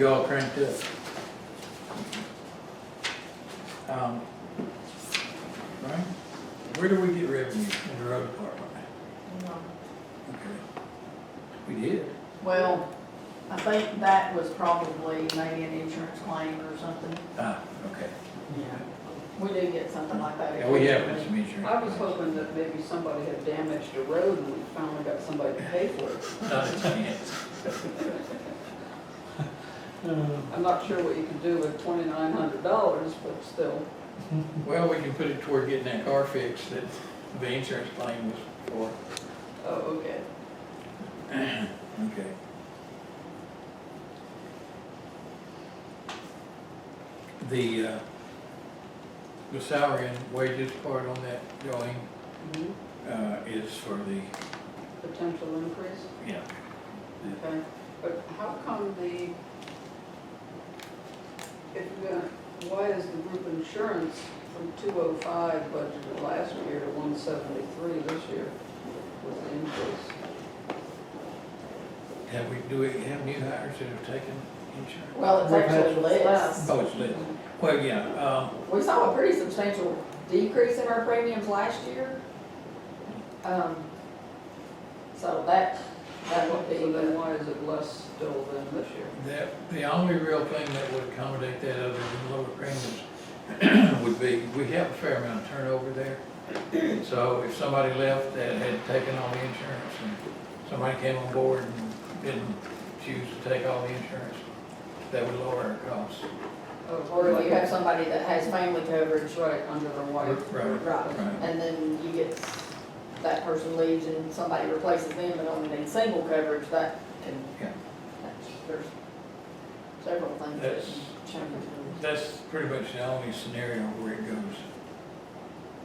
you all cranked up. Right? Where do we get revenue in the road department? Okay. We did. Well, I think that was probably maybe an insurance claim or something. Ah, okay. Yeah. We do get something like that. Yeah, we have occasionally. some insurance. I was hoping that maybe somebody had damaged a road and we finally got somebody to pay for it. Not a chance. I'm not sure what you can do with $2,900, but still. Well, we can put it toward getting that car fixed that the insurance claim was for. Oh, okay. Okay. The salary and wages part on that, Jolene, is for the, Potential increase, yeah. okay. But how come why is the group insurance from 205 budgeted last year to 173 this year with the increase? Do we have new hires that have taken insurance? Well, it's actually less. Oh, it's lit. Well, yeah, We saw a pretty substantial decrease in our premiums last year. So that would be So then the, why is it less still than this year? the only real thing that would accommodate that other than lower premiums would be, we have a fair amount of turnover there. So if somebody left that had taken all the insurance and somebody came on board and didn't choose to take all the insurance, that would lower our costs. or if you have somebody that has family coverage. Right, under the white. Right, Right, right. and then you get, that person leaves and somebody replaces them but only needs single coverage, that can, Yeah. there's several things that That's- can change. That's pretty much the only scenario where it goes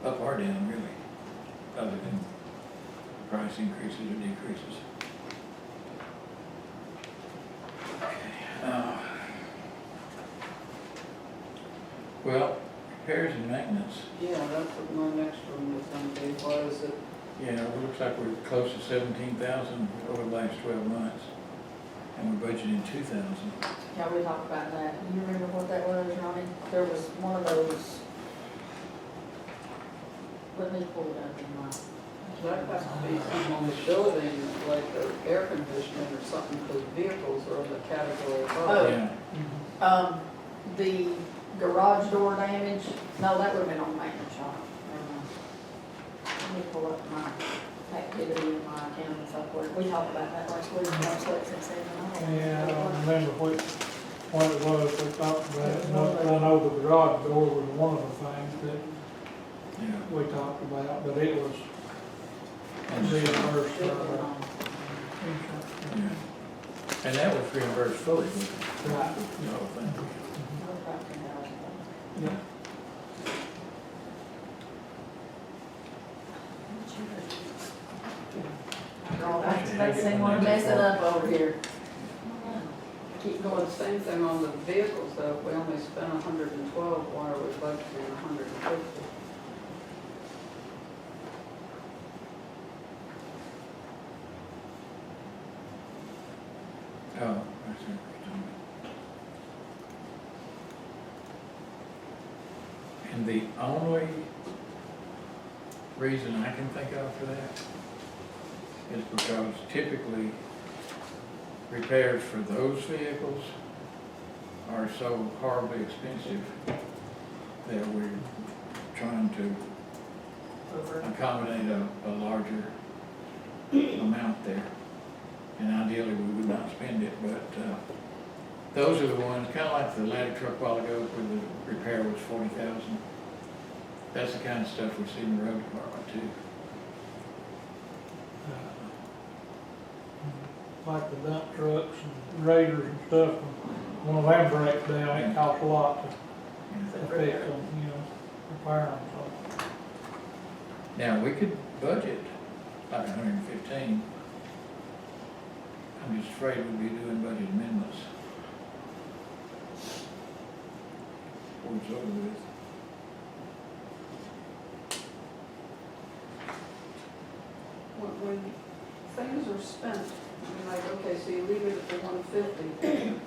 up or down, really, other than price increases or decreases. Okay. Well, repairs and maintenance, Yeah, that's what my next one was going to be. Why is it? yeah, it looks like we're close to 17,000 over the last 12 months, and we're budgeting 2,000. Yeah, we talked about that. You remember what that was, Ronnie? There was one of those, let me pull it up in my. That has to be something on the building, like the air conditioning or something, because vehicles are in the category above. Oh. Yeah, The garage door damage, no, that would have been on maintenance shop. Let me pull up my activity in my accounting software. We talked about that last week, last week since then. Yeah, I don't remember what it was we talked about it. I know the garage door was one of the things that yeah. we talked about, but it was And reimbursed for It was our on. insurance. yeah. And that was reimbursed fully, wasn't it? Right. The whole thing. Yeah. That's the one messing up over here. Keep Well, going. the same thing on the vehicles though, if we only spent 112, why are we budgeting 150? Oh, I see what you're talking about. And the only reason I can think of for that is because typically repairs for those vehicles are so horribly expensive that we're trying to Over. accommodate a larger amount there. And ideally, we would not spend it, but those are the ones, kind of like the ladder truck a while ago where the repair was 40,000. That's the kind of stuff we see in the road department too. Like the dump trucks and graders and stuff, when one of them breaks down, it costs a lot to fix them, repair them, so. Now, we could budget like 115. I'm just afraid we'd be doing budget amendments. Before it's over with. When things are spent, I mean, like, okay, so you leave it at the 150.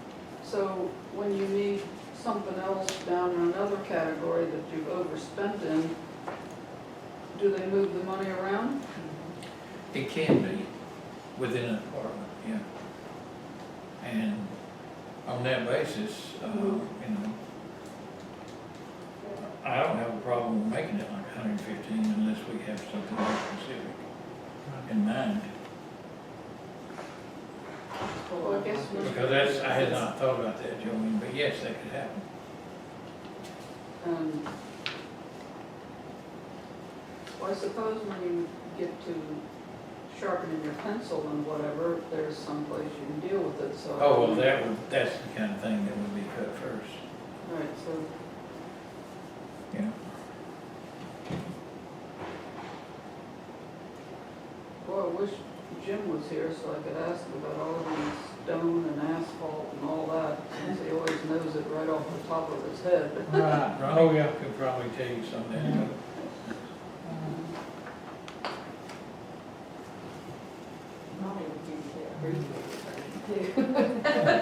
So when you need something else down in another category that you've overspent in, do they move the money around? It can be within an department, yeah. And on that basis, you know, I don't have a problem with making it like 115 unless we have something more specific in mind. Well, I guess. Because that's, I had not thought about that, Joanne, but yes, that could happen. Well, I suppose when you get to sharpening your pencil and whatever, there's some place you can deal with it, so. Oh, well, that's the kind of thing that would be cut first, Right, so, you know. boy, I wish Jim was here so I could ask him about all of these stone and asphalt and all that, since he always knows it right off the top of his head. Right, oh, Ronnie yeah. could probably tell you some of that. Yeah. Mommy would give you that too.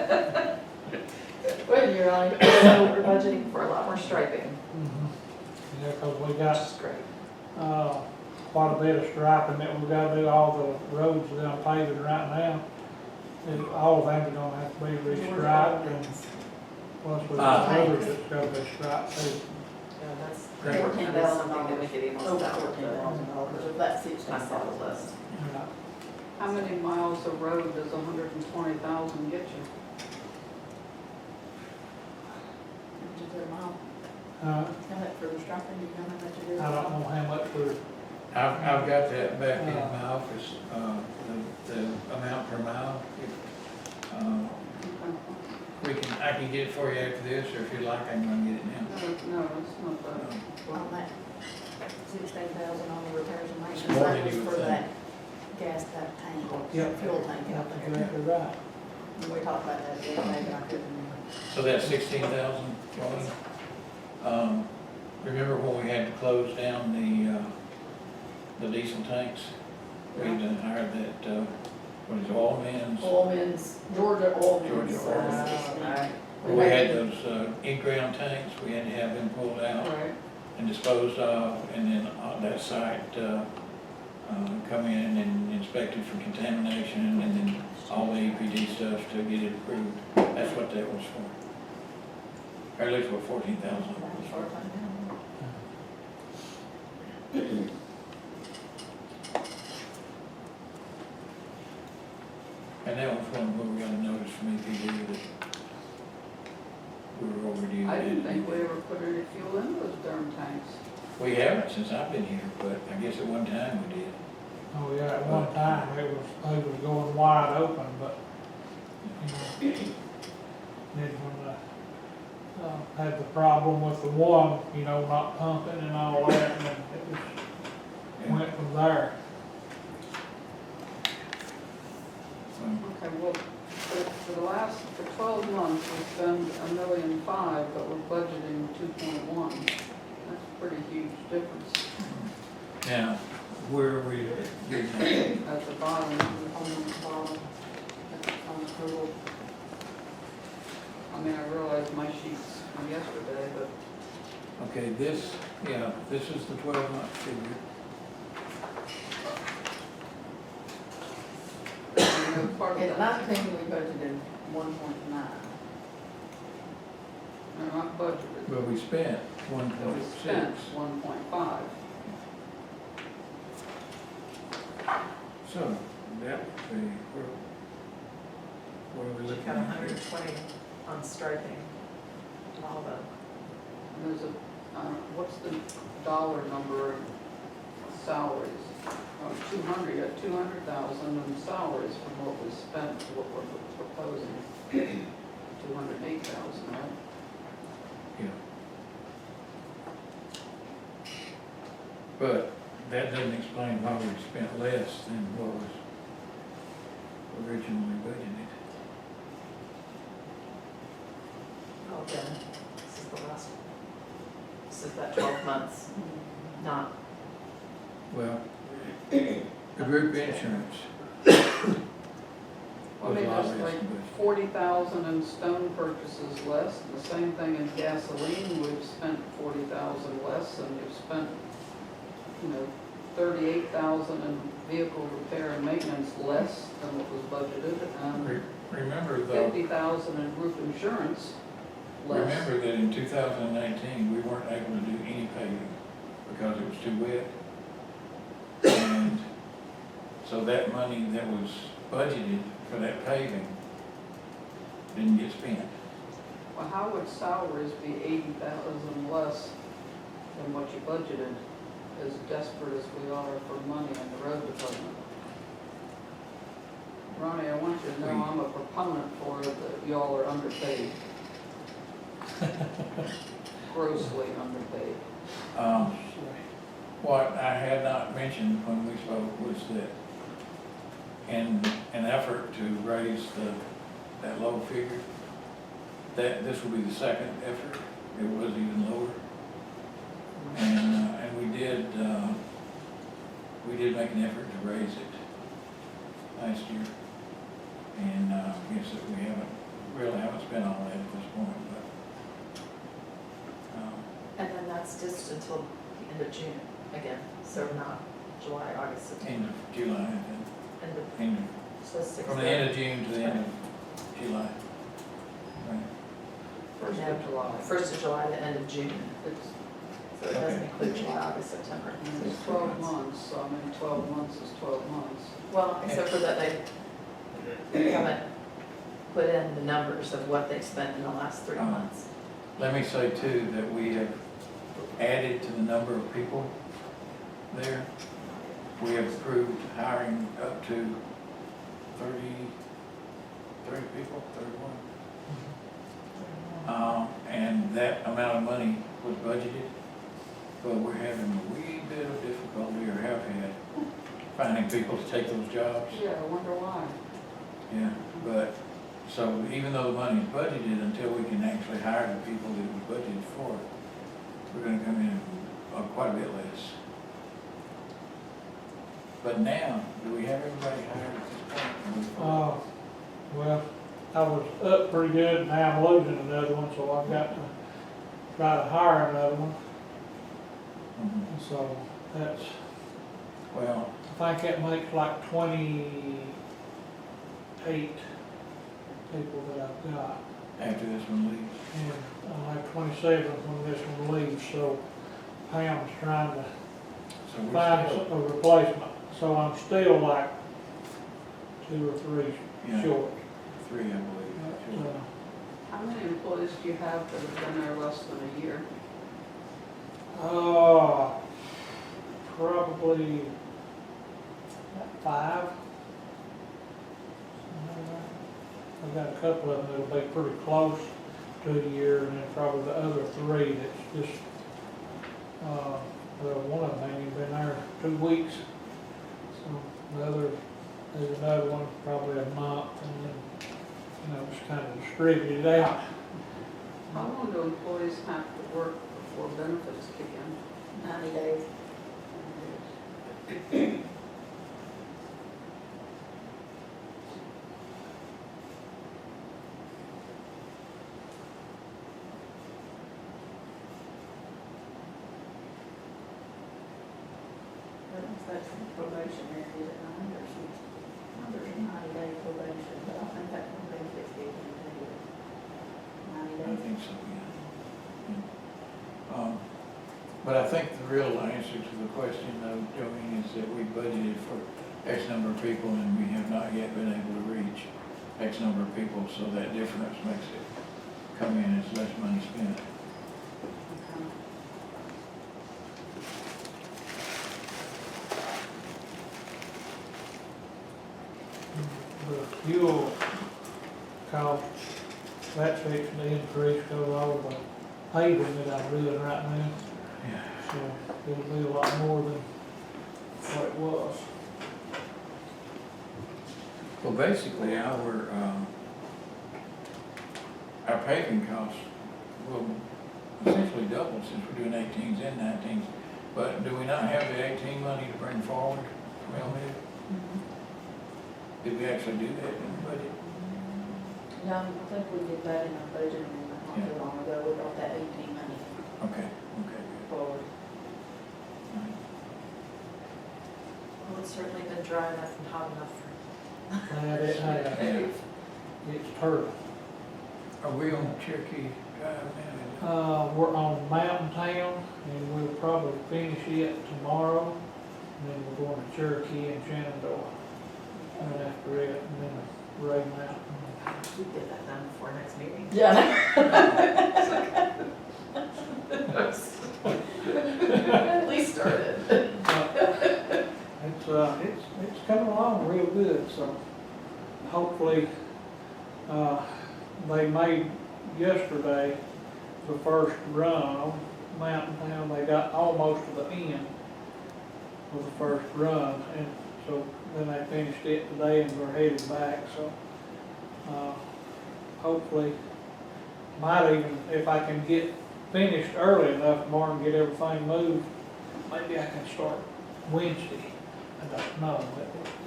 Well, you're right, so we're budgeting for a lot more striping, Mhm. Yeah, 'cause we which got, is great. quite a bit of striping that we gotta do, all the roads that I'm paving right now. And all of them are gonna have to be restriped, and plus with the others that's gotta be striped too. That's Great. $14,000 something that we could even Over stop with $14,000 of that the 16,000. myself list. Yeah. How many miles of road does 120,000 get you? Which is a mile. Uh, How much for the striping, do you know how much it is? I don't know how much we're, I've got that back in my office, the amount per mile. I can get it for you after this, or if you like, I can go and get it now. No, it's not that. On that 16,000 on the repairs and maintenance, More that than was you would for think. that gas tank, Yep. fuel tank out that's there. exactly right. And we talked about that the other day, but I couldn't. So that's 16,000, remember when we had to close down the diesel tanks? We done hired that, what is it, oil men's? Oilman's, Georgia Oilman's. Georgia Right. We had those in-ground tanks, we had to have them pulled out Right. and disposed of, and then that site come in and inspected for contamination, and then all the EPD stuff to get it approved. That's what that was for. Or at least what 14,000 was for. And that was one where we got a notice from EPD that we were overdue. I didn't think we ever put any fuel in those darn tanks. We haven't since I've been here, but I guess at one time we did. Oh, yeah, at one time, it was going wide open, but, you know, then when had the problem with the one, you know, not pumping and all that, and it just went from there. Okay, well, for 12 months, we spend $1.5 million, but we're budgeting 2.1. That's a pretty huge difference Now, where are we getting that? at the bottom. On the bottom, on the total. I mean, I realize my sheets from yesterday, but Okay, this is the 12-month figure. you know, part of In that, 19, we budgeted 1.9. they're not budgeted. But we spent But we 1.6. spent 1.5. So, that would be, what are we looking Got at here? 120 on striping, and all the, And there's a, what's the dollar number of salaries? 200, you got 200,000 in salaries from what we spent to what we're proposing. 208,000, right? Yeah. But that doesn't explain why we spent less than what was originally budgeted. oh, yeah, this is the last one. This is that 12 months, not, Well, the group insurance Well, was a maybe lot that's less like than budgeted. 40,000 in stone purchases less, the same thing in gasoline, we've spent 40,000 less, and we've spent, 38,000 in vehicle repair and maintenance less than what was budgeted, and Remember though, 50,000 in group insurance less. remember that in 2019, we weren't able to do any paving because it was too wet. And so that money that was budgeted for that paving didn't get spent. Well, how would salaries be 80,000 less than what you budgeted, as desperate as we are for money in the road department? Ronnie, I want you to know I'm a proponent for it, that y'all are underpaid. Grossly underpaid. What I had not mentioned when we spoke was that in an effort to raise that low figure, that this will be the second effort. It was even lower. And we did make an effort to raise it last year. And I guess that we haven't spent all that at this point, but And then that's just until the end of June again, so not July, August, end September. of July, I think. End of, so 6. From the end of June to the end of July. Right. First of July. 1st of July to end of June, It's, so it doesn't Okay. include July, August, September. it's 12 months, so I mean, 12 months is 12 months. Well, except for that they haven't put in the numbers of what they've spent in the last 3 months. Let me say too, that we have added to the number of people there. We have approved hiring up to 30 people, 31. And that amount of money was budgeted, but we're having a wee bit of difficulty, or have had, finding people to take those jobs. Yeah, I wonder why. Yeah, but, so even though the money's budgeted, until we can actually hire the people that it was budgeted for, we're gonna come in quite a bit less. But now, do we have everybody hired at this point? Well, I was up pretty good, now I'm losing another one, so I've got to try to hire another one. Mhm. And so that's, Well, I think that makes like 28 people that I've got. after this one leaves. And I'll have 27 when this one leaves, so Pam's trying to So we're find still, a replacement. So I'm still like 2 or 3 Yeah. short. 3, I believe. But, Sure. How many employees do you have that have been there less than a year? Probably about 5. I've got a couple of them that'll be pretty close to a year, and then probably the other 3 that's just, well, one of them ain't even been there 2 weeks. So the other, there's another one, probably a month, and then, just kind of distributed out. How long do employees have to work before benefits kick in? 90 days. That's probationary, is it not? There's a 90-day probation, but I think that one benefits you can do it. 90 I days. think so, yeah. But I think the real answer to the question though, Joanne, is that we budgeted for X number of people and we have not yet been able to reach X number of people, so that difference makes it come in as less money spent. Okay. The fuel cost, that's fixing to increase because of all the paving that I'm doing right now. Yeah. So it'll be a lot more than what it was. Well, basically, our paving costs will essentially double since we're doing 18s and 19s. But do we not have the 18 money to bring forward from LMIG? Did we actually do that in the budget? Yeah, I think we did that in our budget amendment not too long ago, we got that 18 money Okay, good. forward. Well, it's certainly been dry enough and hot enough for. And it has, it's turtle. Are we on Cherokee Drive now? We're on Mountain Town, and we'll probably finish it tomorrow, and then we're going to Cherokee and Shenandoah. Right after it, and then Ray Mountain. We get that done before next meeting. Yeah. At least started. It's coming along real good, so hopefully, they made yesterday the first run on Mountain Town. They got almost to the end of the first run, and so then they finished it today and we're headed back, so, hopefully, might even, if I can get finished early enough tomorrow and get everything moved, maybe I can start Wednesday. I don't know,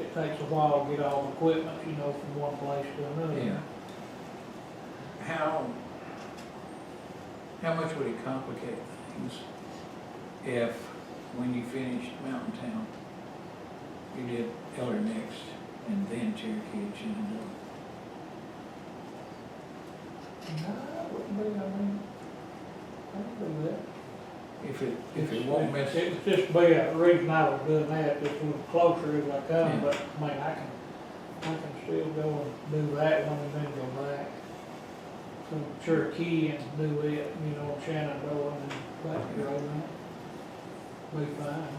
it takes a while to get all the equipment, from one place to another. Yeah. How much would it complicate things if, when you finished Mountain Town, you did Eller next and then Cherokee and Shenandoah? No, it wouldn't be, I don't do that. If it won't mess, It would just be a reason I was doing that, just a little closer as I come, Yeah. but, I can still go and do that one and then go back. So Cherokee and do it, Shenandoah and then back to Rowan. Be fine.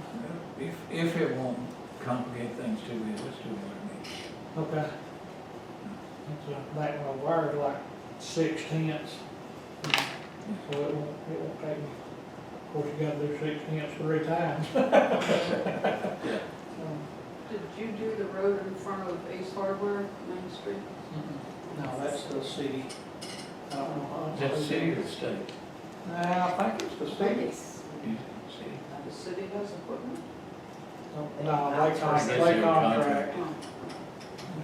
if it won't complicate things too bad, let's do it like Okay. It's that one wire's like 6/10. So it won't take me, of course, you gotta do 6/10 3 times. Did you do the road in front of Ace Hardware, Main Street? No, that's the city. I don't know. Is that city or state? I think it's the city. City. The city has equipment? No, they contract. Oh.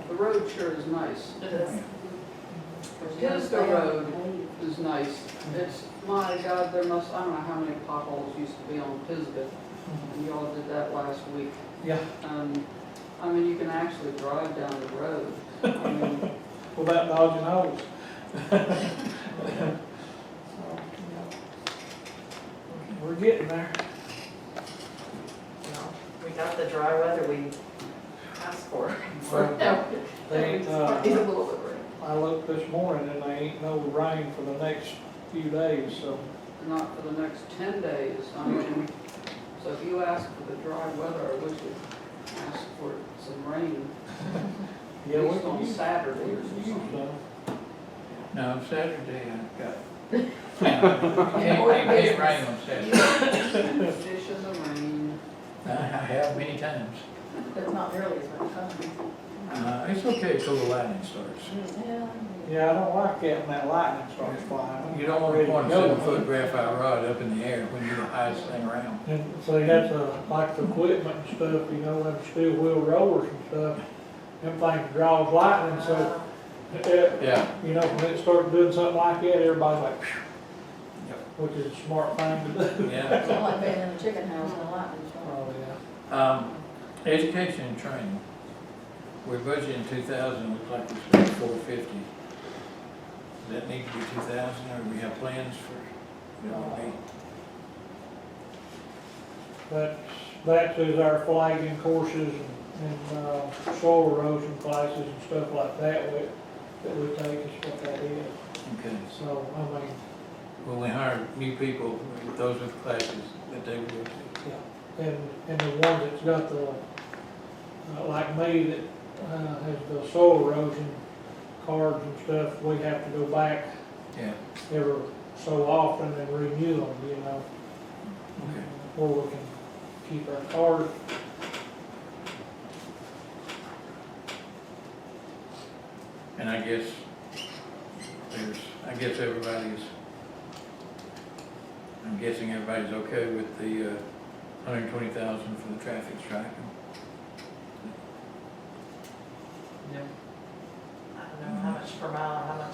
The road sure is nice. It is. Pisgah Road is nice. It's, my God, there must, I don't know how many potholes used to be on Pisgah, and y'all did that last week. Yeah, You can actually drive down the road. without dodging holes. We're getting there. We got the dry weather we asked for. Well, they ain't, Need a little bit of rain. I looked this morning and they ain't no rain for the next few days, so. Not for the next 10 days. So if you ask for the dry weather, I wish you'd ask for some rain. Yeah, At we least can on use Saturday or we can use something. some. No, Saturday I've got, you can't rain on Saturday. Fish in the rain. I have many times. It's not nearly as much fun. It's okay till the lightning starts. Yeah. Yeah, I don't like it when that lightning starts flying. You don't want to point a 7-foot graphite rod up in the air when you're the highest thing around. And so that's like the equipment and stuff, them steel wheel rollers and stuff, them things draws lightning, so, Yeah. when it starts doing something like that, everybody's like, phew, Yep. which is a smart thing to do. Yeah. It's not like being in a chicken house and a lightning storm. Oh, yeah. Education and training. We're budgeting 2,000, looks like we spent 450. Does that need to be 2,000, or do we have plans for, That is our flagging courses and soil erosion classes and stuff like that that we take is what that is. Okay. So, When we hire new people, those are the classes that they will do. yeah, and the one that's got the, like me, that has the soil erosion cards and stuff, we have to go back Yeah. every so often and renew them, Okay. where we can keep our cards. And I guess I'm guessing everybody's okay with the 120,000 for the traffic striping. I don't know how much per mile, how much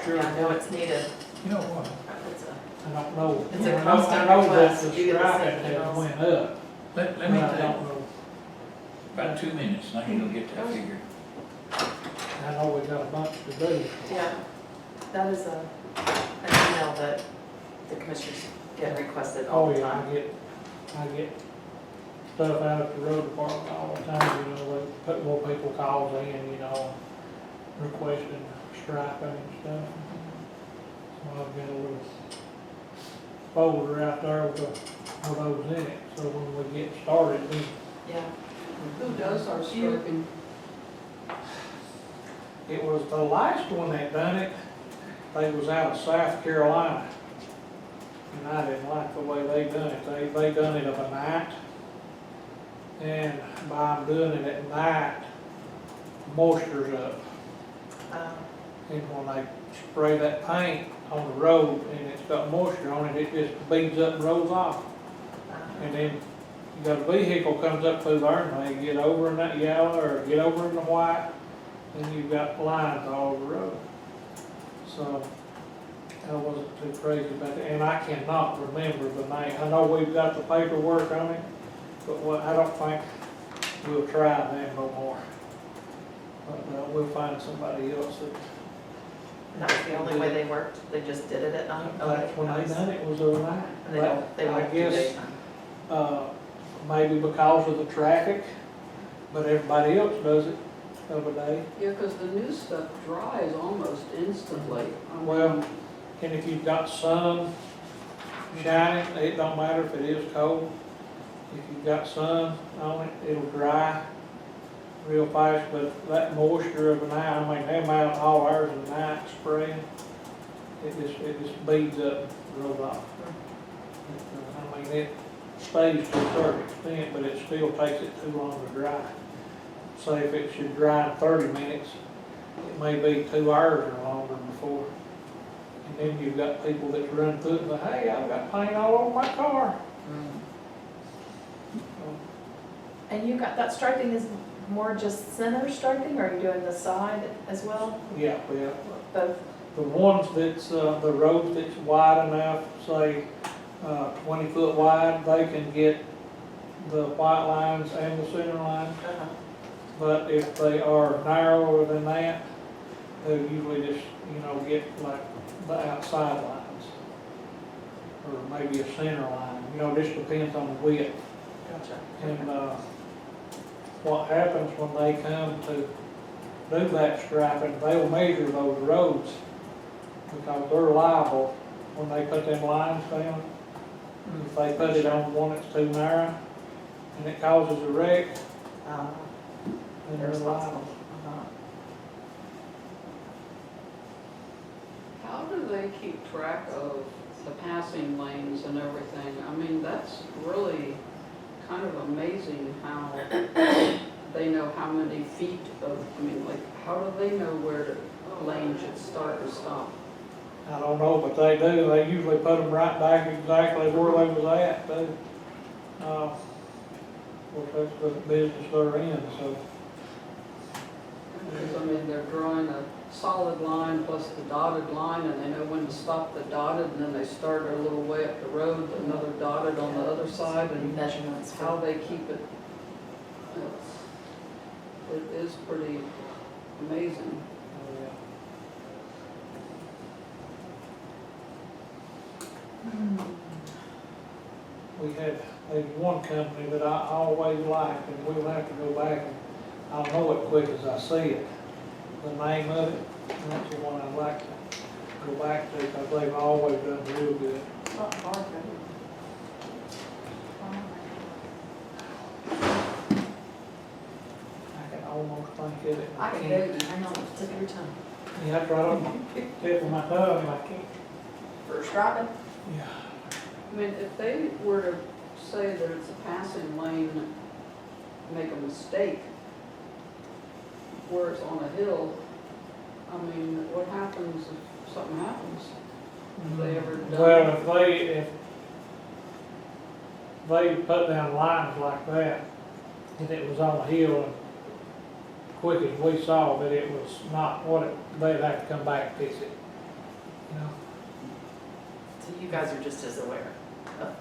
sure. Yeah, I know it's needed. You know what? It's a, I don't know. It's a I know- constant I know that request. the You get the striping same has emails. went up. Let me but I take don't know. about 2 minutes and I can go get that figure. I know we got a bunch to do. yeah, that is an email that the commissioners get requested all Oh, the yeah, time. I get stuff out at the road department all the time, you know, they put more people calls in, you know, requesting striping and stuff. So I've got a little folder out there with those in it, so when we get started, we Yeah, Who does our striping? it was the last one that done it, they was out of South Carolina. And I didn't like the way they done it, they done it of a night. And by doing it at night, moisture's up. And when they spray that paint on the road and it's got moisture on it, it just beads up and rolls off. And then you got a vehicle comes up through there and they get over in that yellow or get over in the white, and you've got lines all over the road. So I wasn't too crazy about it, and I cannot remember the name. I know we've got the paperwork on it, but what, I don't think we'll try that no more. But we'll find somebody else that, and that was the only way they worked, they just did it at night? that's when they done it, was overnight. And they But I won't do guess, daytime. maybe because of the traffic, but everybody else does it of a day. Yeah, because the new stuff dries almost instantly. I mean, Well, and if you've got sun shining, it don't matter if it is cold. If you've got sun on it, it'll dry real fast, but that moisture of the night, I mean, them out all hours of the night spraying, it just beads up and rolls off. I mean, it stays to a certain extent, but it still takes it too long to dry. Say if it should dry in 30 minutes, it may be 2 hours or longer before. And then you've got people that run through it and say, hey, I've got paint all over my car. And you got, that striping is more just center striping, or are you doing the side as well? Yeah, Both? the ones that's, the roads that's wide enough, say, 20 foot wide, they can get the white lines and the center line. But if they are narrower than that, they'll usually just, you know, get like the outside lines. Or maybe a center line, you know, just depends on the width. Gotcha. And, what happens when they come to do that striping, they'll measure those roads because they're liable when they put them lines down. If they put it on one that's too narrow and it causes a wreck, then They're they're liable. responsible. How do they keep track of the passing lanes and everything? I mean, that's really kind of amazing how they know how many feet of, I mean, like, how do they know where the lane should start or stop? I don't know, but they do. They usually put them right back exactly where they was at, too. Of course, that's the business they're in, so. Because, I mean, they're drawing a solid line plus the dotted line, and they know when to stop the dotted, and then they start a little way up the road, another dotted on the other side, and Measurements. how they keep it. It is pretty amazing. There's one company that I always liked, and we'll have to go back and I'll know it quick as I see it. The name of it, and that's the one I'd like to go back to, because they've always done real good. Not hard, but I can almost think of it. I can do it, hang on, tip of your tongue. Yeah, that's right on the tip of my tongue, and I can't. For striping, Yeah. I mean, if they were to say that it's a passing lane, make a mistake where it's on a hill, I mean, what happens if something happens? Have they ever done? Well, if they put down lines like that, and it was on a hill, and quick as we saw that it was not what it, they'd have to come back and fix it. you know, So you guys are just as aware of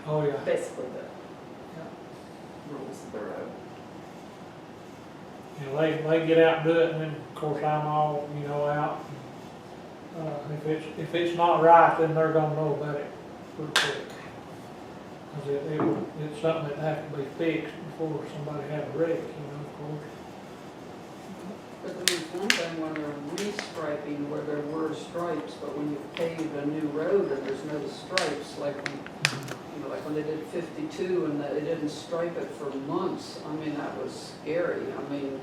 oh, yeah. basically the rules of the road. You know, they get out and do it, and then, of course, I'm all, you know, out. If it's not right, then they're gonna know about it pretty quick. 'Cause it's something that has to be fixed before somebody has a wreck, you know, of course. But there was one thing when they're restriping where there were stripes, but when you pave a new road and there's no stripes, like, you know, like when they did 52 and they didn't stripe it for months, I mean, that was scary. I mean,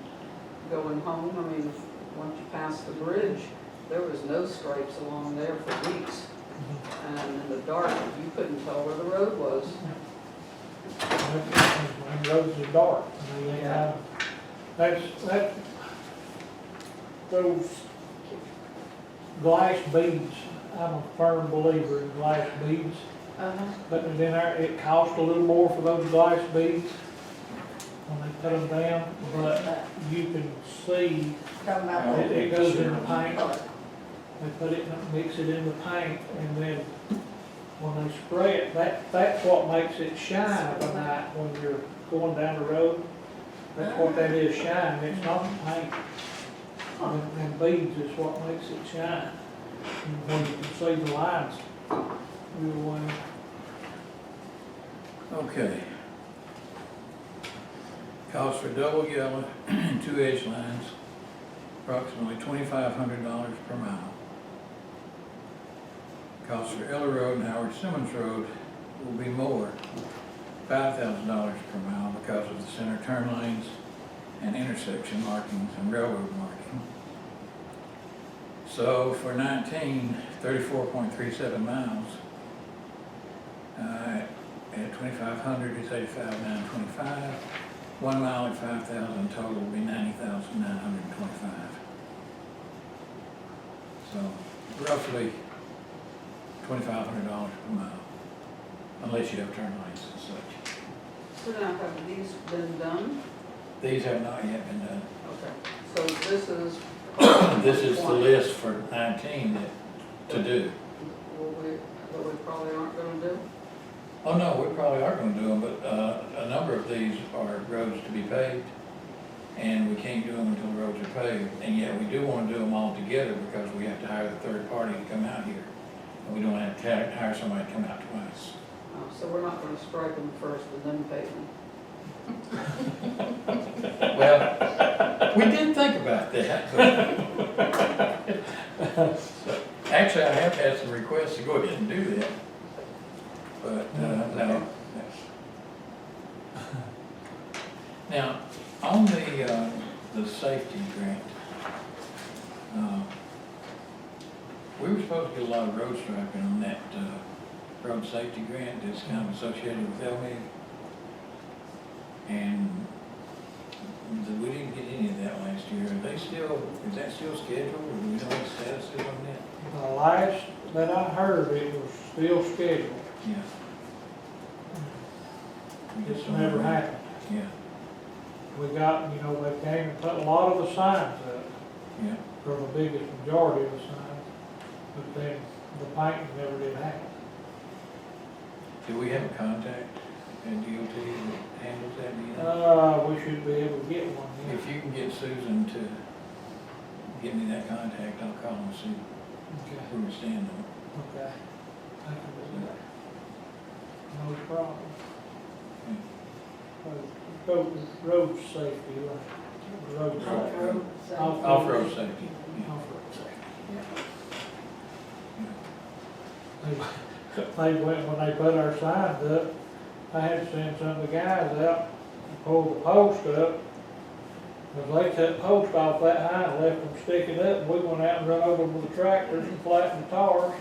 going home, I mean, once you pass the bridge, there was no stripes along there for weeks. And in the dark, you couldn't tell where the road was. And roads are dark, and they have, that's, those glass beads, I'm a firm believer in glass beads. But then it costs a little more for those glass beads when they put them down, but you can see Talking about it goes in the paint. color. They put it, mix it in the paint, and then when they spray it, that's what makes it shine at night when you're going down the road. That's what that is, shine, it's not the paint. And beads is what makes it shine. And when you can see the lines real well. Okay. Cost for double yellow and 2 edge lines, approximately $2,500 per mile. Cost for Eller Road and Howard Simmons Road will be more, $5,000 per mile because of the center turn lanes and intersection markings and railroad marking. So for 19, 34.37 miles, at 2,500 is 85,925. 1 mile at 5,000 total will be 90,925. So roughly $2,500 per mile, unless you have turn lanes and such. So now, have these been done? These have not yet been done. Okay. So this is. This is the list for 19 to do. That we probably aren't gonna do? Oh, no, we probably are gonna do them, but a number of these are roads to be paved, and we can't do them until the roads are paved. And yet we do wanna do them all together because we have to hire the third party to come out here. And we don't have to hire somebody to come out twice. So we're not gonna strike them first and then pave them? Well, we did think about that, but actually, I have had some requests to go ahead and do that, but, no. Now, on the safety grant, we were supposed to get a lot of road striping on that, road safety grant that's kind of associated with LMIG. And we didn't get any of that last year. Is that still scheduled, or do we know what the status is on that? The last that I heard, it was still scheduled. Yeah. We It's just don't never know. happened. Yeah, We got, you know, they came and put a lot of the signs up, yeah. for the biggest majority of the signs, but then the painting never did happen. Do we have a contact at DOT that handles that, do you know? We should be able to get one, yeah. If you can get Susan to give me that contact, I'll call and see Okay, where we stand on it. okay. I can do that. No problem. Road safety, like, road safety. Off-road, so- Off-road safety, yeah. Off-road safety, yeah. They went, when they put our signs up, I had to send some of the guys out and pull the post up. Because they took post off that high and left them sticking up, and we went out and run over with the tractors and flattened the tires.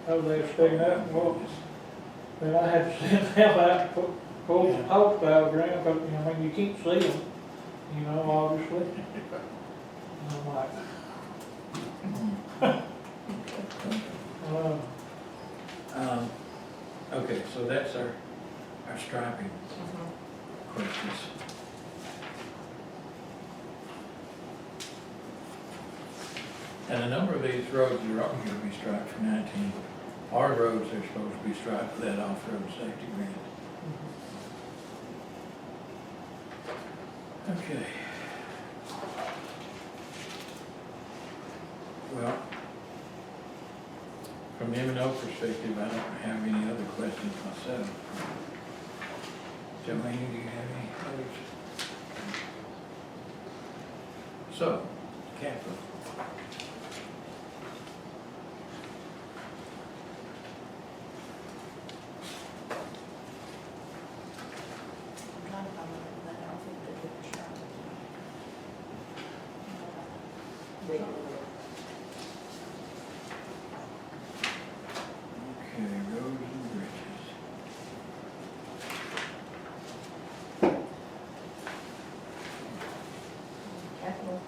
Over there sticking up, and well, then I had to send them out and pull the post out of the ground, because, you know, I mean, you can't see them, you know, obviously. And I'm like, Okay, so that's our striping questions. And a number of these roads are only gonna be striped for 19. Our roads are supposed to be striped for that off-road safety grant. Okay. Well, from the M&O perspective, I don't have any other questions myself. Joanne, do you have any others? So, capital. I'm trying to find that, I don't think they did the shop. Big. Okay, roads and bridges. Capital.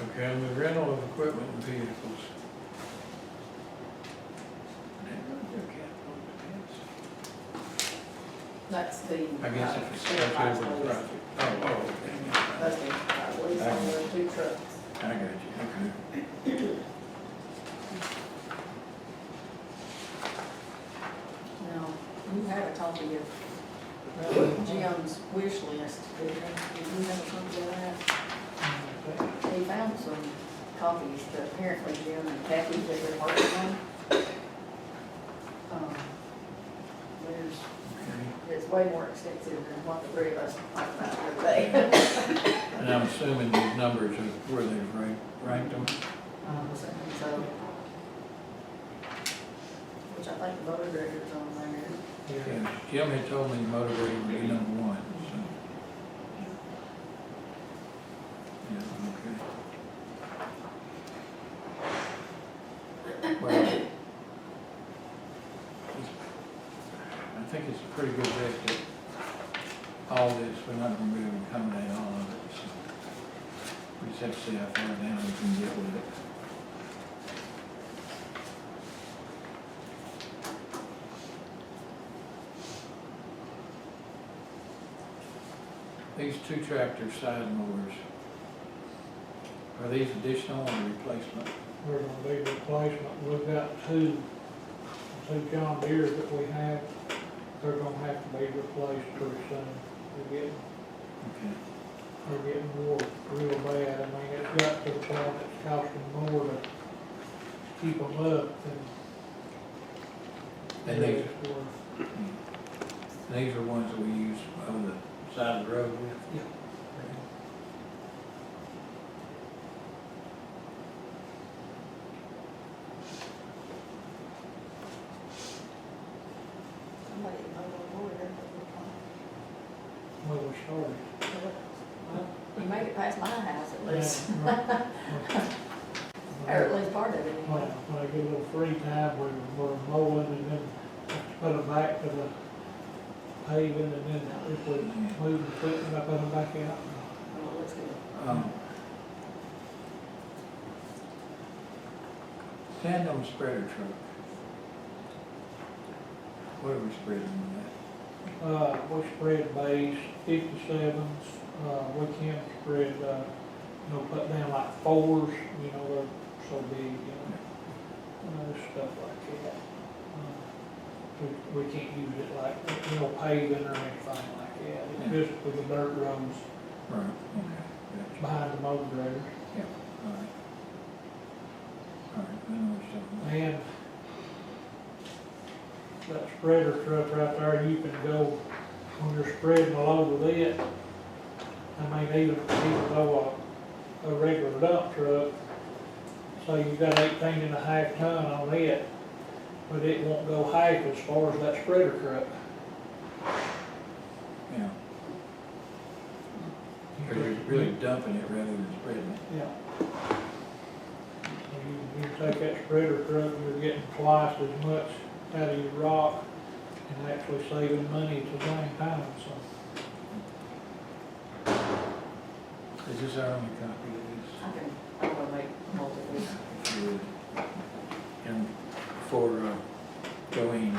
Okay, and the rental of equipment and vehicles. That's the. I guess if it's sheriff associated with office. the project. Oh, okay. That's the, lease on the 2 trucks. I got you, okay. Now, you have a copy of Jim's wish list, did you have a copy of that? He found some copies that apparently Jim and Kathy that they're working on. There's, Okay. it's way more extensive than what the three of us talked about the other day. And I'm assuming these numbers are where they've ranked them. So, which I think the voter director's on there. Yeah, Jim had told me the motivator would be number 1, so. Yeah, okay. Well, I think it's a pretty good bet that all this, we're not gonna be able to accommodate all of it, so. We just have to see how far down we can get with it. These 2 tractor side mowers, are these additional or replacement? They're gonna be replacement. We've got two John Deeres that we have. They're gonna have to be replaced pretty soon. Okay. They're getting wore real bad. I mean, it's got to the point it's costing more to keep them up than And these, it's worth. these are ones that we use on the side of the road with? Yeah. Somebody mowed the board there. Well, we started. Well, you made it past my house at least, Yeah, or at least part of it When anyway. when I get a little free time, we're mowing and then put them back to the paving, and then if we move the equipment, I put them back out. Oh, that's good. Tandem spreader truck. What are we spreading on that? We spread base, 57s, we can spread, put down like 4s, they're so big, stuff like that. We can't use it like, paving or anything like that, it's just for the dirt roads Right, okay, gotcha. behind the motor grader. Yeah, all right. All right, I know what you're talking about. And that spreader truck right there, you can go, when you're spreading a load with it, I mean, even though a regular dump truck, so you've got 18.5 ton on it, but it won't go half as far as that spreader truck. Yeah, because you're really dumping it rather than spreading it. Yeah. You take that spreader truck, you're getting twice as much out of your rock and actually saving money at the same time, so. Is this our only copy of I'm gonna make multiple. this? If you would. And for Joanne,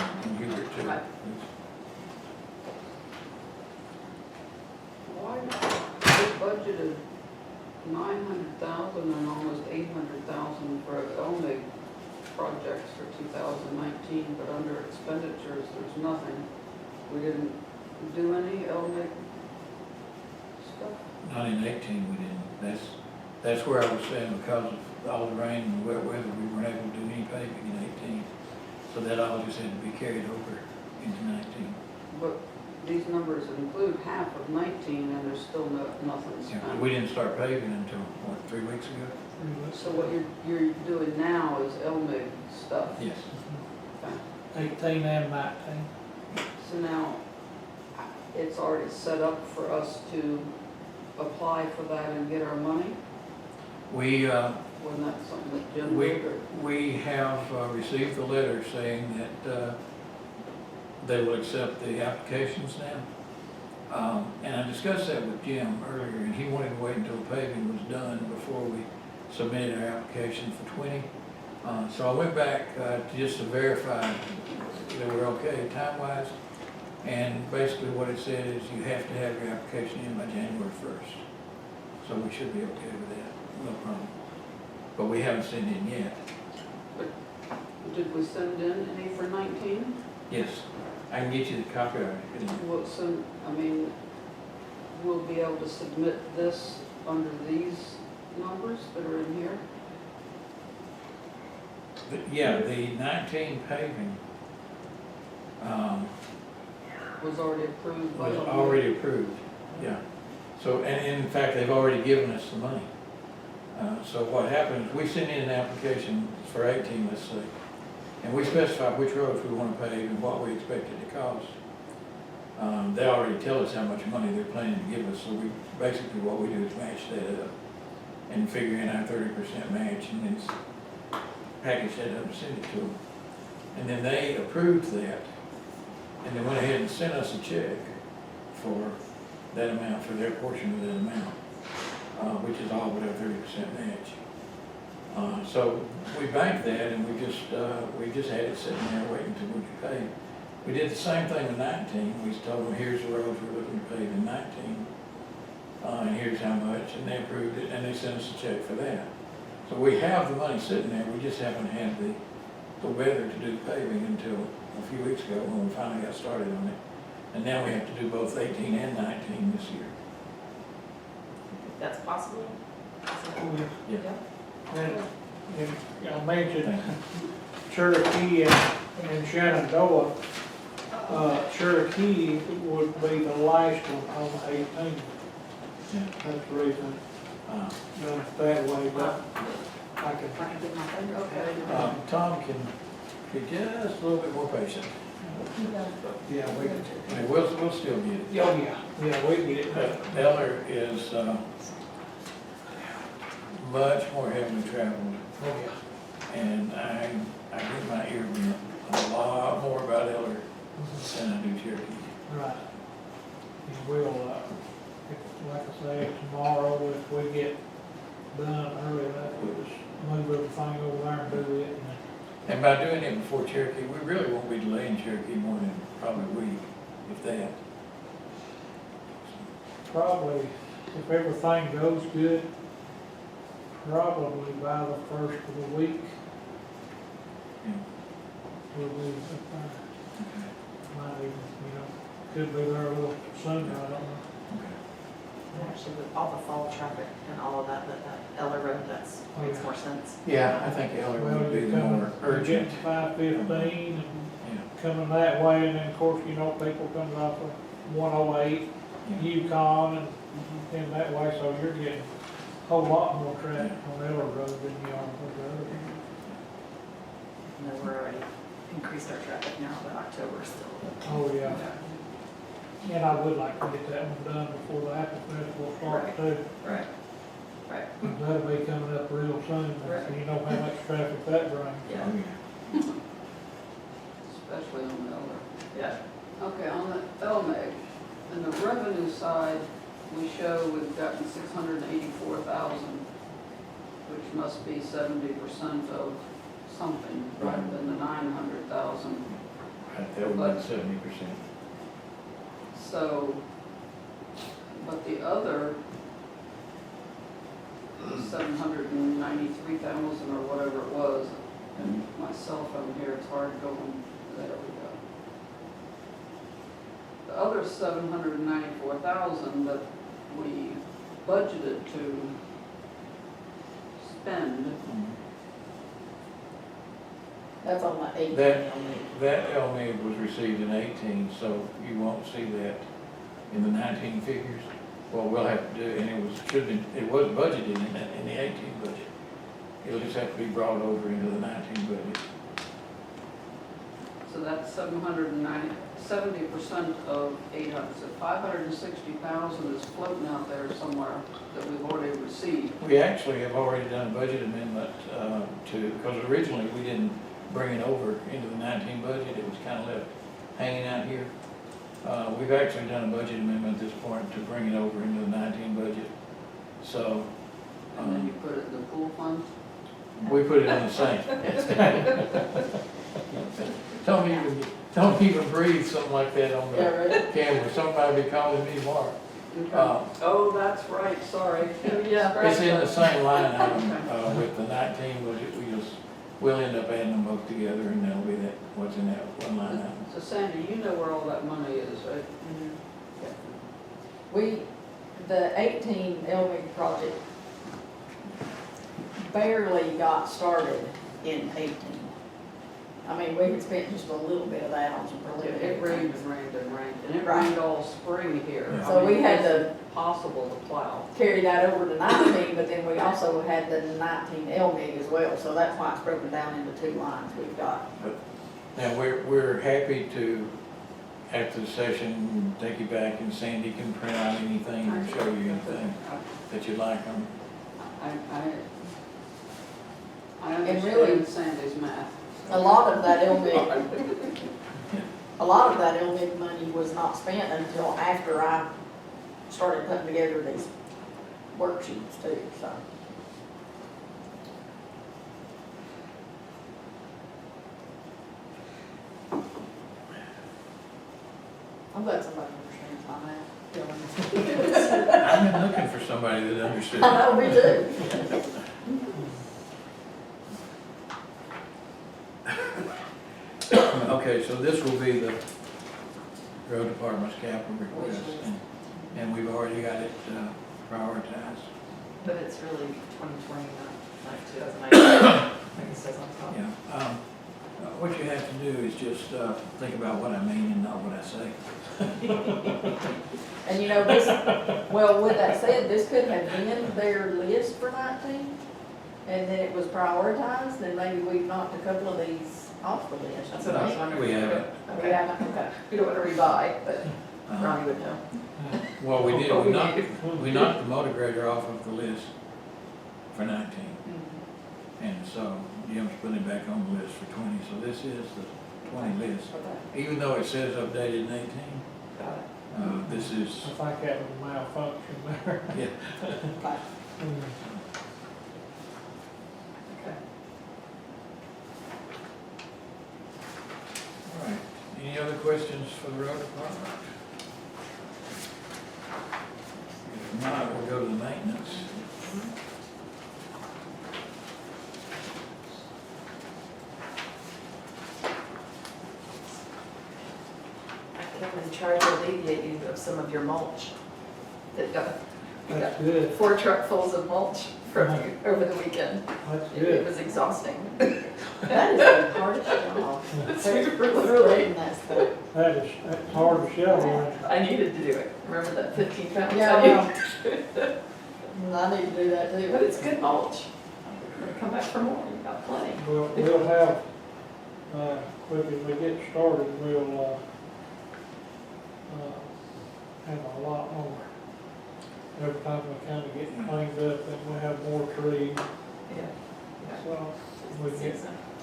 too. Right. Why, they budgeted 900,000 and almost 800,000 for LMIG projects for 2019, but under expenditures, there's nothing. We didn't do any LMIG stuff? Not in 18, we didn't. That's where I was saying, because of all the rain and wet weather, we weren't able to do any paving in 18. So that all just had to be carried over into 19. But these numbers include half of 19 and there's still nothing Yeah, spent. we didn't start paving until, what, 3 weeks ago? So what you're doing now is LMIG stuff? Yes. Okay. 18 and 19. So now, it's already set up for us to apply for that and get our money? We, Wasn't that something that Jim did, or? we have received the letter saying that they will accept the applications now. And I discussed that with Jim earlier, and he wanted to wait until the paving was done before we submitted our application for 20. So I went back just to verify that we're okay time-wise. And basically what it said is you have to have your application in by January 1st. So we should be okay with that, no problem. But we haven't sent in yet. Did we send in any for 19? Yes, I can get you the copy of it. Well, so, I mean, we'll be able to submit this under these numbers that are in here? Yeah, the 19 paving Was already approved by was the. already approved, yeah. So, and in fact, they've already given us the money. So what happens, we send in an application for 18, let's say, and we specify which roads we want to pave and what we expect it to cost. They already tell us how much money they're planning to give us, so we, basically what we do is match that up and figure in our 30% match and then package that up and send it to them. And then they approved that and they went ahead and sent us a check for that amount, for their portion of that amount, which is all but our 30% match. So we banked that and we just had it sitting there waiting to be paid. We did the same thing with 19. We told them, here's the roads we're looking to pave in 19, and here's how much, and they approved it, and they sent us a check for that. So we have the money sitting there, we just haven't had the weather to do paving until a few weeks ago when we finally got started on it. And now we have to do both 18 and 19 this year. That's possible? Yeah. And I mentioned Cherokee and Shenandoah. Cherokee would be the last one on the 18th. Yeah. That's the reason done it that way, but I can. If I can get my finger, okay. Tom can be just a little bit more patient. Yeah, we can. I mean, we'll still get it. Oh, yeah, we get it. But Eller is much more heavily traveled, Oh, yeah. and I get my ear bent a lot more about Eller than I do Cherokee. Right. And we'll, like I say, tomorrow, if we get done early enough, we'll just move everything over there and do it. And by doing it before Cherokee, we really won't be delaying Cherokee more than probably a week, if that. Probably, if everything goes good, probably by the first of the week, Yeah. we'll be up there. Okay. Might even, could be there a little sooner, I don't know. Okay. And actually, with all the fall traffic and all of that, that Eller Road, that's, Oh, makes yeah. more sense. Yeah, I think Eller Well, would be you're the more coming, urgent. 515 and Yeah. coming that way, and then of course, people coming off of 108, Yeah. Yukon, and that way, so you're getting a whole lot more traffic on Eller Road than you are on the other. And then we're already increased our traffic now, but October still. Oh, yeah. And I would like to get that one done before the Apple Festival starts too. Right. Right. That'll be coming up real soon, Right. and you know how much traffic that brings. Yeah. Oh, yeah. Especially on the Eller. Yeah. Okay, on the LMIG, and the revenue side, we show we've gotten 684,000, which must be 70% of something, rather than the 900,000. That would be 70%. So, but the other 793,000 or whatever it was, and my cell phone here, it's hard going, there we go. The other 794,000 that we budgeted to spend, That's on the 18. That LMIG was received in 18, so you won't see that in the 19 figures. What we'll have to do, and it was budgeted in the 18 budget. It'll just have to be brought over into the 19 budget. so that's 70% of 800, so 560,000 is floating out there somewhere that we've already received. We actually have already done a budget amendment because originally we didn't bring it over into the 19 budget. It was kind of left hanging out here. We've actually done a budget amendment at this point to bring it over into the 19 budget. So. And then you put it in the pool fund? We put it in the same. Don't even breathe something like that on Yeah, the right. camera. Somebody will be calling me tomorrow. Oh, that's right, sorry. Yeah. It's in the same line item with the 19 budget. We'll end up adding them both together, and that'll be what's in that one line item. So Sandy, you know where all that money is, right? The 18 LMIG project barely got started in 18. I mean, we had spent just a little bit of that on some preliminary. It rained and rained and rained, and it Right. rained all spring here. Yeah. I So mean, we had it's to impossible to plow. carry that over to 19, but then we also had the 19 LMIG as well, so that's why it's broken down into two lines we've got. Now, we're happy to, after the session, take you back and Sandy can print out anything or show you anything that you'd like on. I And really- understand Sandy's math. A lot of that LMIG money was not spent until after I started putting together these worksheets too, so. I'm glad somebody understands my math. I've been looking for somebody that understood. I know, me too. Okay, so this will be the road department's capital request, and we've already got it prioritized. But it's really 2020, not 2019, like it says on top. Yeah, what you have to do is just think about what I mean and not what I say. And you know, this, well, with that said, this could have been their list for 19, and then it was prioritized, and maybe we've knocked a couple of these off the list. That's what I was wondering. We haven't. We haven't, okay. We don't want to rebuy, but Ronnie would know. Well, we did, But we we knocked the motor grader off of the list for 19, and so Jim's putting it back on the list for 20, so this is the 20 list. Okay. Even though it says updated in 18, Got it. this I is, think that was a malfunction there. yeah. Okay. Okay. All right, any other questions for the road department? If not, we'll go to the maintenance. I came and tried to alleviate you of some of your mulch. That got, we That's got good, 4 truckfuls of mulch from you over the weekend. that's It good. was exhausting. That is the hardest job. It's Really, really, that's the, That's hard to shovel. I needed to do it. Remember that 15 pounds? yeah, I well, needed? I need to do that too. But it's good mulch. I'm gonna come back for more, you've got plenty. We'll have, quick as we get started, we'll, have a lot more. Every time we kind of get cleaned up, then we'll have more trees, Yeah. so we get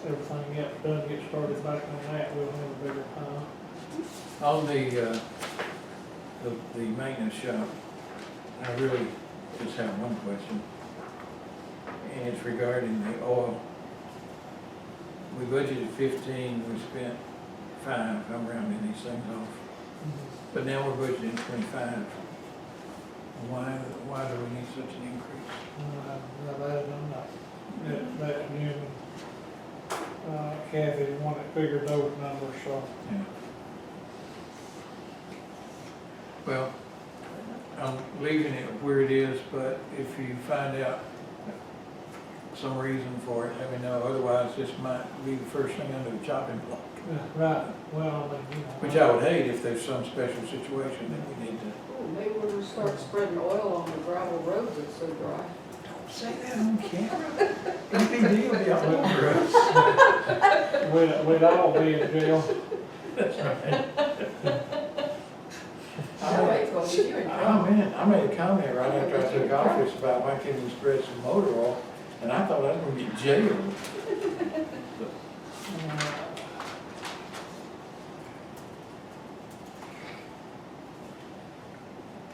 everything else done, get started back on that, we'll have a bigger time. On the maintenance shop, I really just have one question. And it's regarding the oil. We budgeted 15, we spent I'm rounding these things off. But now we're budgeting 25. Why do we need such an increase? That you and Kathy, the one that figured those numbers, so. Yeah. Well, I'm leaving it where it is, but if you find out some reason for it, let me know. Otherwise, this might be the first thing under the chopping block. Yeah, right, well, I mean, you know. Which I would hate if there's some special situation that we need to. Oh, maybe we'll start spreading oil on the gravel roads that's so dry. Don't say that on camera. EPD will be all over us. We'd all be in jail. That's right. No way it's gonna get you in Oh, trouble. man, I made a comment right after I took office about why can't we spread some motor oil, and I thought I was gonna get jailed.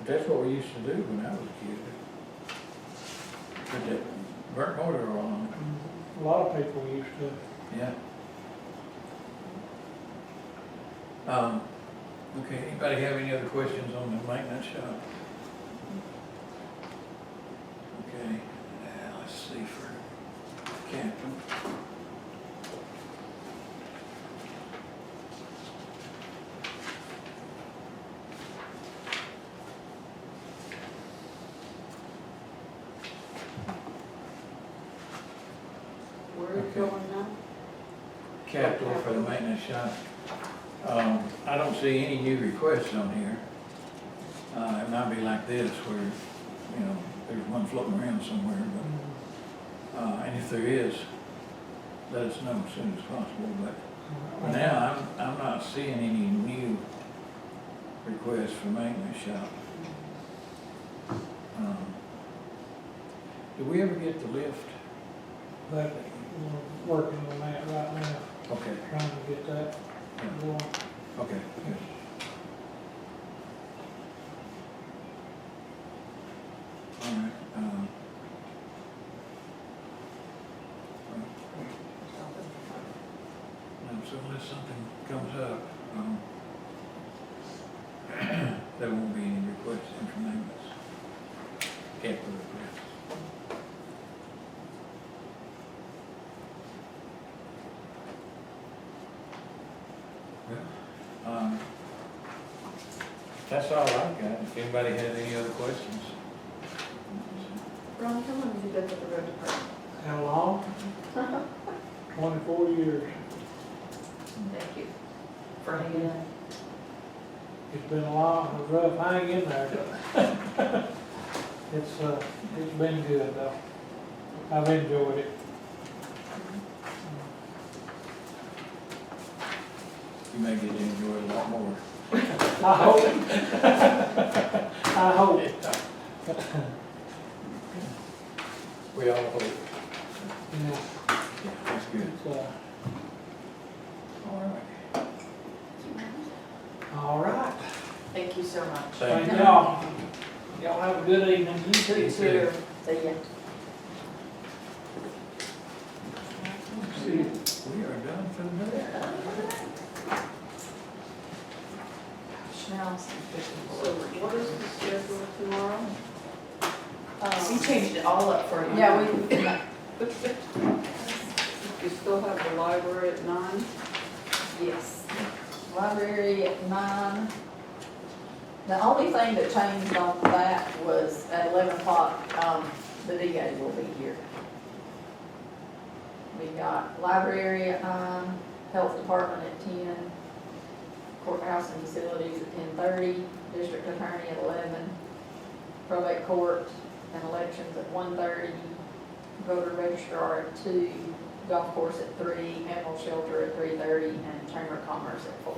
That's what we used to do when I was a kid. Put that burnt motor oil on A lot of people used to. it. Yeah. Okay, anybody have any other questions on the maintenance shop? Okay, let's see for Captain. Where are you Okay. going now? Capital for the maintenance shop. I don't see any new requests on here. It might be like this where, you know, there's one floating around somewhere, but, and if there is, let us know as soon as possible, but for now, I'm not seeing any new requests for maintenance shop. Do we ever get the lift? That, we're working on that right now, Okay, trying to get that yeah, going. okay, good. All right, so unless something comes up, there won't be any requests for maintenance. Capital requests. Well, that's all I've got. If anybody has any other questions. Ron, how long have you been with the road department? How long? 24 years. Thank you for hanging in. It's been a long, rough hang in there, but it's been good though. I've enjoyed it. You may get to enjoy it a lot more. I hope. I hope. We all hope. Yeah, Yeah, that's good. it's, All right. all right. Thank you so much. Thank Thank you. y'all. Y'all have a good evening. You too. You too. See ya. See you. We are done for the day. Now, So what is the schedule tomorrow? We changed it all up for you. yeah, we, You still have the library at 9? yes, library at 9. The only thing that changed on that was at 11 o'clock, the DA will be here. We got library at 9, health department at 10, courthouse and facilities at 10:30, district attorney at 11, probate court and elections at 1:30, voter registrar at 2, golf course at 3, animal shelter at 3:30, and chamber of commerce at 4.